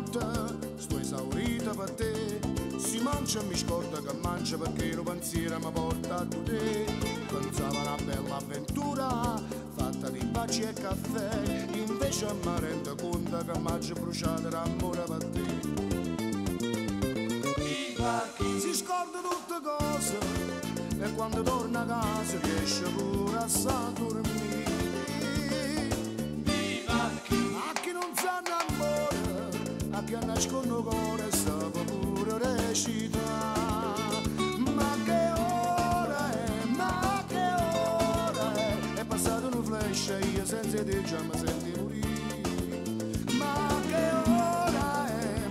notte sto esaurita per te. Si mangia e mi scorda che mangia perché il pensiero mi porta a te. Pensavo a una bella avventura fatta di baci e caffè, invece mi rendo conto che mangio bruciato l'amore per te. Si scorda tutte cose e quando torna a casa riesce pure a dormire. A chi non sa innamora, a chi nasconde il cuore sa pure recitare. Ma che ora è passato un flash e io senza te già mi senti morire. Ma che ora è,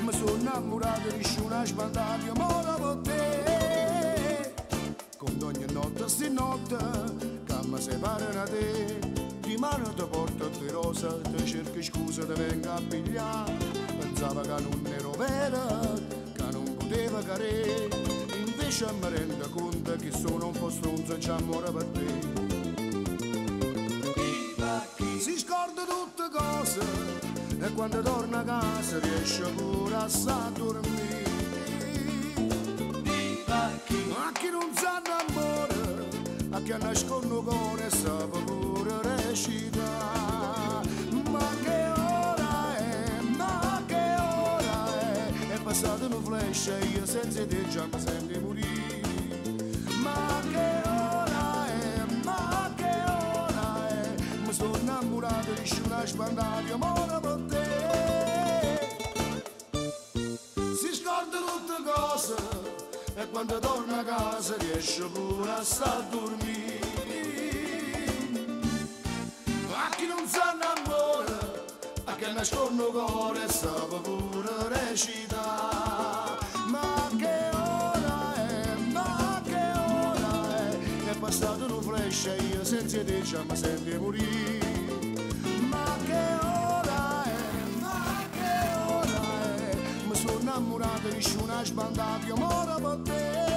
mi sono innamorato di una spandata di amore per te. Con ogni notte sti notte che mi separa da te, di mano ti porto di rosa, ti cerchi scusa, ti vengo a pigliare. Pensavo che non ero vera, che non poteva cadere, invece mi rendo conto che sono un po' stronzo e c'è amore per te. Si scorda tutte cose e quando torna a casa riesce pure a dormire. A chi non sa innamora, a chi nasconde il cuore sa pure recitare. Ma che ora è passato un flash e io senza te già mi sento morire. Ma che ora è, mi sono innamorato di una spandata di amore per te. Si scorda tutte cose e quando torna a casa riesce pure a dormire. A chi non sa innamora, a chi nasconde il cuore sa pure recitare. Ma che ora è passato un flash e io senza te già mi sento morire. Ma che ora è, mi sono innamorato di una spandata di amore per te.